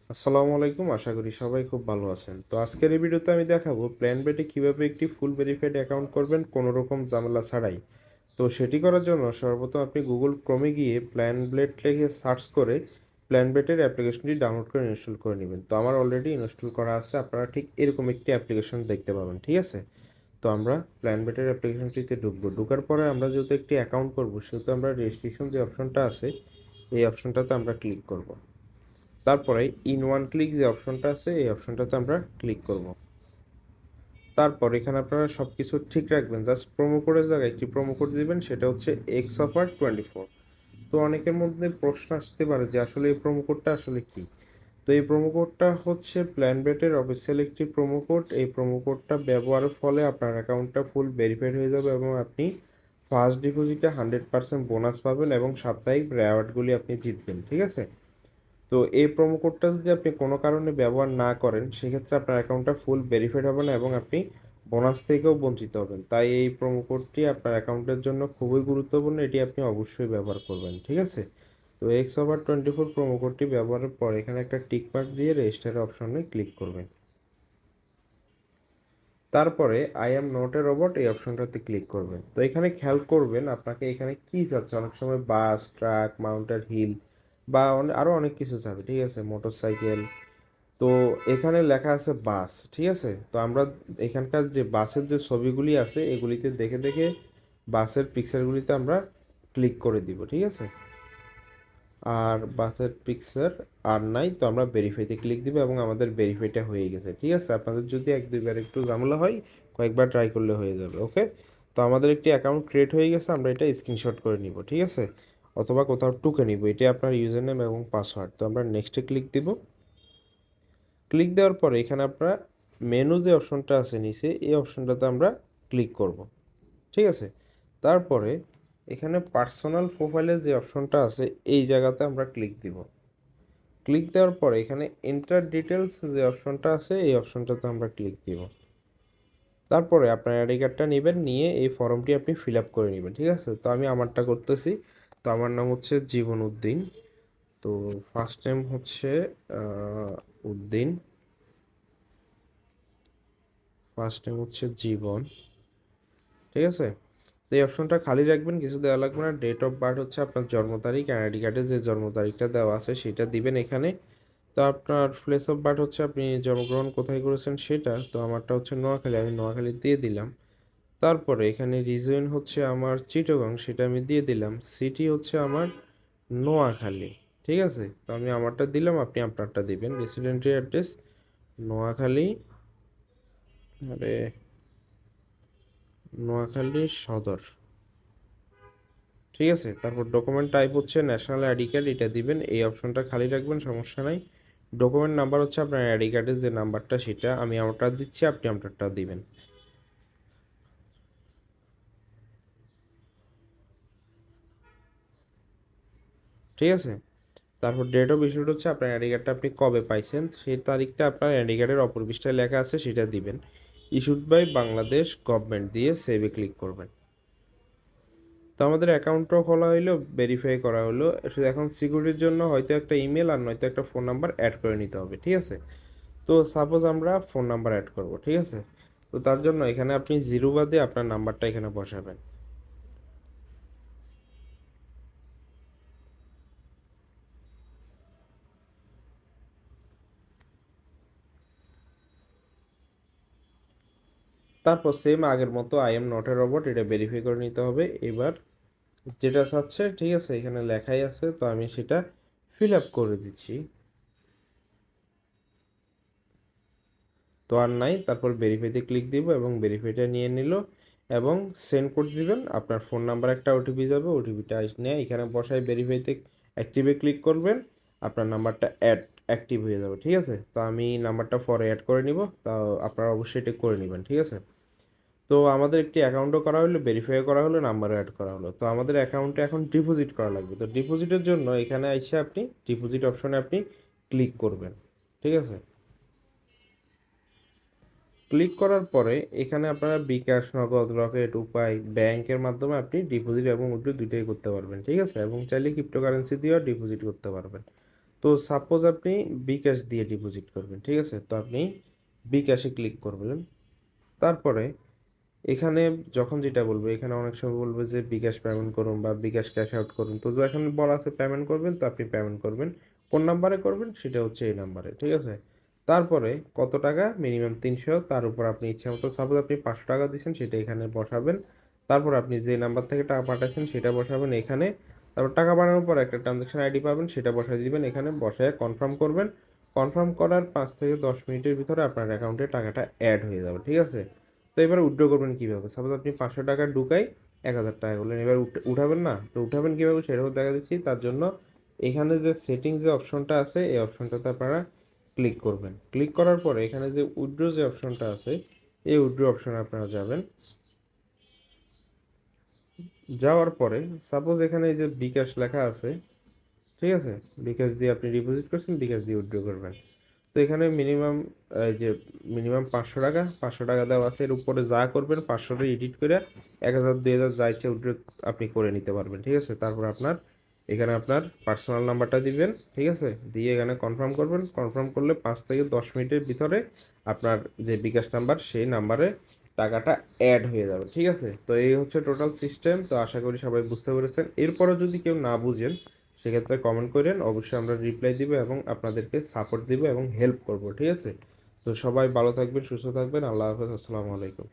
আসসালামু আলাইকুম, আশা করি সবাই খুব ভালো আছেন। তো আজকের এই ভিডিওতে আমি দেখাবো প্ল্যান বেটে কিভাবে একটি ফুল ভেরিফাইড অ্যাকাউন্ট করবেন কোনো রকম ঝামেলা ছাড়াই। তো সেটি করার জন্য সর্বপ্রথম আপনি গুগল ক্রোমে গিয়ে প্ল্যান বেট লিখে সার্চ করে প্ল্যান বেটের অ্যাপ্লিকেশনটি ডাউনলোড করে ইনস্টল করে নেবেন। তো আমার অলরেডি ইনস্টল করা আছে, আপনারা ঠিক এরকম একটি অ্যাপ্লিকেশন দেখতে পাবেন, ঠিক আছে? তো আমরা প্ল্যান বেটের অ্যাপ্লিকেশনটিতে ঢুকবো। ঢোকার পরে আমরা যেহেতু একটি অ্যাকাউন্ট করব, সেহেতু আমরা রেজিস্ট্রেশন যে অপশনটা আছে এই অপশনটাতে আমরা ক্লিক করব। তারপরে ইন ওয়ান ক্লিক যে অপশনটা আছে এই অপশনটাতে আমরা ক্লিক করব। তারপর এখানে আপনারা সব কিছু ঠিক রাখবেন, জাস্ট প্রোমো কোডের জায়গায় একটি প্রোমো কোড দিবেন, সেটা হচ্ছে এক্স অফার 24। তো অনেকের মধ্যে প্রশ্ন আসতে পারে যে আসলে এই প্রোমো কোডটা আসলে কি। তো এই প্রোমো কোডটা হচ্ছে প্ল্যান বেটের অফিসিয়াল একটি প্রোমো কোড। এই প্রোমো কোডটা ব্যবহারের ফলে আপনার অ্যাকাউন্টটা ফুল ভেরিফাইড হয়ে যাবে এবং আপনি ফার্স্ট ডিপোজিটে 100% বোনাস পাবেন এবং সাপ্তাহিক রেওয়ার্ডগুলি আপনি জিতবেন, ঠিক আছে? তো এই প্রোমো কোডটা যদি আপনি কোনো কারণে ব্যবহার না করেন, সেক্ষেত্রে আপনার অ্যাকাউন্টটা ফুল ভেরিফাইড হবে না এবং আপনি বোনাস থেকেও বঞ্চিত হবেন। তাই এই প্রোমো কোডটি আপনার অ্যাকাউন্টের জন্য খুবই গুরুত্বপূর্ণ, এটি আপনি অবশ্যই ব্যবহার করবেন, ঠিক আছে? তো এক্স ওভার 24 প্রোমো কোডটি ব্যবহারের পর এখানে একটা টিক মার্ক দিয়ে রেজিস্টার অপশনে ক্লিক করবেন। তারপরে I am not a robot এই অপশনটাতে ক্লিক করবেন। তো এখানে খেয়াল করবেন আপনাকে এখানে কি যাচ্ছে, অনেক সময় বাস, ট্রাক, মাউন্টেন হিল বা আরও অনেক কিছু যাবে, ঠিক আছে, মোটরসাইকেল। তো এখানে লেখা আছে বাস, ঠিক আছে? তো আমরা এখানকার যে বাসের যে ছবিগুলি আছে এগুলিতে দেখে দেখে বাসের পিকচারগুলিতে আমরা ক্লিক করে দিব, ঠিক আছে? আর বাসের পিকচার আর নাই, তো আমরা ভেরিফাইতে ক্লিক দিব এবং আমাদের ভেরিফাইটা হয়ে গেছে, ঠিক আছে? আপনাদের যদি এক দুইবার একটু ঝামেলা হয়, কয়েকবার ট্রাই করলে হয়ে যাবে, ওকে? তো আমাদের একটি অ্যাকাউন্ট ক্রিয়েট হয়ে গেছে, আমরা এটা স্ক্রিনশট করে নিব, ঠিক আছে? অথবা কোথাও টুকে নিব, এটি আপনার ইউজার নেম এবং পাসওয়ার্ড। তো আমরা নেক্সটে ক্লিক দিব। ক্লিক দেওয়ার পরে এখানে আপনার মেনু যে অপশনটা আছে নিচে এই অপশনটাতে আমরা ক্লিক করব, ঠিক আছে? তারপরে এখানে পার্সোনাল প্রোফাইলে যে অপশনটা আছে এই জায়গাতে আমরা ক্লিক দিব। ক্লিক দেওয়ার পরে এখানে এন্টার ডিটেলস যে অপশনটা আছে এই অপশনটাতে আমরা ক্লিক দিব। তারপরে আপনার আইডি কার্ডটা নেবেন, নিয়ে এই ফর্মটি আপনি ফিল আপ করে নেবেন, ঠিক আছে? তো আমি আমারটা করতেছি। তো আমার নাম হচ্ছে জীবন উদ্দিন। তো ফার্স্ট নেম হচ্ছে উদ্দিন, ফার্স্ট নেম হচ্ছে জীবন, ঠিক আছে? তো এই অপশনটা খালি রাখবেন, কিছু দেওয়া লাগবে না। ডেট অফ বার্থ হচ্ছে আপনার জন্ম তারিখ, আইডি কার্ডে যে জন্ম তারিখটা দেওয়া আছে সেটা দিবেন এখানে। তো আপনার প্লেস অফ বার্থ হচ্ছে আপনি জন্মগ্রহণ কোথায় করেছেন সেটা, তো আমারটা হচ্ছে নোয়াখালী, আমি নোয়াখালী দিয়ে দিলাম। তারপরে এখানে রিজন হচ্ছে আমার চিটাগং, সেটা আমি দিয়ে দিলাম। সিটি হচ্ছে আমার নোয়াখালী, ঠিক আছে? তো আমি আমারটা দিলাম, আপনি আপনারটা দিবেন। রেসিডেন্টের অ্যাড্রেস নোয়াখালী, আরে নোয়াখালী সদর, ঠিক আছে? তারপর ডকুমেন্ট টাইপ হচ্ছে ন্যাশনাল আইডি কার্ড, এটা দিবেন, এই অপশনটা খালি রাখবেন, সমস্যা নাই। ডকুমেন্ট নাম্বার হচ্ছে আপনার আইডি কার্ডের যে নাম্বারটা সেটা, আমি আমারটা দিচ্ছি, আপনি আপনারটা দিবেন, ঠিক আছে? তারপর ডেট অফ ইস্যুড হচ্ছে আপনার আইডি কার্ডটা আপনি কবে পাইছেন সেই তারিখটা আপনার আইডি কার্ডের অপর পৃষ্ঠায় লেখা আছে সেটা দিবেন। ইস্যুড বাই বাংলাদেশ গভর্নমেন্ট দিয়ে সেভে ক্লিক করবেন। তো আমাদের অ্যাকাউন্টটাও খোলা হইলো, ভেরিফাই করা হলো। শুধু এখন সিকিউরিটির জন্য হয়তো একটা ইমেল আর নয়তো একটা ফোন নাম্বার অ্যাড করে নিতে হবে, ঠিক আছে? তো সাপোজ আমরা ফোন নাম্বার অ্যাড করব, ঠিক আছে? তো তার জন্য এখানে আপনি জিরো বাদে আপনার নাম্বারটা এখানে বসাবেন। তারপর সেম আগের মতো I am not a robot এটা ভেরিফাই করে নিতে হবে। এবার যেটা চাচ্ছে, ঠিক আছে, এখানে লেখাই আছে, তো আমি সেটা ফিল আপ করে দিচ্ছি। তো আর নাই, তারপর ভেরিফাইতে ক্লিক দিব এবং ভেরিফাইটা নিয়ে নিল এবং সেন্ড করে দিবেন। আপনার ফোন নাম্বার একটা ওটিপি যাবে, ওটিপিটা নিয়ে এখানে বসায় ভেরিফাইতে অ্যাক্টিভে ক্লিক করবেন, আপনার নাম্বারটা অ্যাক্টিভ হয়ে যাবে, ঠিক আছে? তো আমি নাম্বারটা পরে অ্যাড করে নিব, তা আপনারা অবশ্যই এটা করে নেবেন, ঠিক আছে? তো আমাদের একটি অ্যাকাউন্টও করা হলো, ভেরিফাই করা হলো, নাম্বারও অ্যাড করা হলো। তো আমাদের অ্যাকাউন্টে এখন ডিপোজিট করা লাগবে। তো ডিপোজিটের জন্য এখানে এসে আপনি ডিপোজিট অপশনে আপনি ক্লিক করবেন, ঠিক আছে? ক্লিক করার পরে এখানে আপনারা বিকাশ, নগদ, রকেট, উপায়, ব্যাংকের মাধ্যমে আপনি ডিপোজিট এবং উইথড্র দুইটাই করতে পারবেন, ঠিক আছে? এবং চাইলে ক্রিপ্টোকারেন্সি দিয়েও ডিপোজিট করতে পারবেন। তো সাপোজ আপনি বিকাশ দিয়ে ডিপোজিট করবেন, ঠিক আছে? তো আপনি বিকাশে ক্লিক করবেন। তারপরে এখানে যখন যেটা বলবে, এখানে অনেক সময় বলবে যে বিকাশ পেমেন্ট করুন বা বিকাশ ক্যাশ আউট করুন। তো এখানে বলা আছে পেমেন্ট করবেন, তো আপনি পেমেন্ট করবেন। কোন নাম্বারে করবেন সেটা হচ্ছে এই নাম্বারে, ঠিক আছে? তারপরে কত টাকা, মিনিমাম 300, তার উপর আপনি ইচ্ছা মতো, সাপোজ আপনি 500 টাকা দিচ্ছেন সেটা এখানে বসাবেন। তারপর আপনি যে নাম্বার থেকে টাকা পাঠাচ্ছেন সেটা বসাবেন এখানে। তারপর টাকা পাঠানোর পর একটা ট্রানজাকশন আইডি পাবেন, সেটা বসাই দিবেন এখানে, বসায় কনফার্ম করবেন। কনফার্ম করার 5 থেকে 10 মিনিটের ভিতরে আপনার অ্যাকাউন্টে টাকাটা অ্যাড হয়ে যাবে, ঠিক আছে? তো এবার উইথড্র করবেন কীভাবে? সাপোজ আপনি 500 টাকা ঢুকাই 1000 টাকা করলেন, এবার উঠাবেন না, তো উঠাবেন কীভাবে সেটাও দেখা দিচ্ছি। তার জন্য এখানে যে সেটিংস যে অপশনটা আছে এই অপশনটাতে আপনারা ক্লিক করবেন। ক্লিক করার পরে এখানে যে উইথড্র যে অপশনটা আছে এই উইথড্র অপশনে আপনারা যাবেন। যাওয়ার পরে সাপোজ এখানে এই যে বিকাশ লেখা আছে, ঠিক আছে? বিকাশ দিয়ে আপনি ডিপোজিট করছেন, বিকাশ দিয়ে উইথড্র করবেন। তো এখানে মিনিমাম এই যে মিনিমাম 500 টাকা, 500 টাকা দেওয়া আছে। এর উপরে যা করবেন 500টা এডিট করে 1000 2000 যা ইচ্ছা উইথড্র আপনি করে নিতে পারবেন, ঠিক আছে? তারপর আপনার এখানে আপনার পার্সোনাল নাম্বারটা দিবেন, ঠিক আছে? দিয়ে এখানে কনফার্ম করবেন। কনফার্ম করলে 5 থেকে 10 মিনিটের ভিতরে আপনার যে বিকাশ নাম্বার সেই নাম্বারে টাকাটা অ্যাড হয়ে যাবে, ঠিক আছে? তো এই হচ্ছে টোটাল সিস্টেম। তো আশা করি সবাই বুঝতে পেরেছেন। এরপরও যদি কেউ না বুঝেন সেক্ষেত্রে কমেন্ট করেন, অবশ্যই আমরা রিপ্লাই দিব এবং আপনাদেরকে সাপোর্ট দিব এবং হেল্প করব, ঠিক আছে? তো সবাই ভালো থাকবেন, সুস্থ থাকবেন। আল্লাহ হাফেজ, আসসালামু আলাইকুম।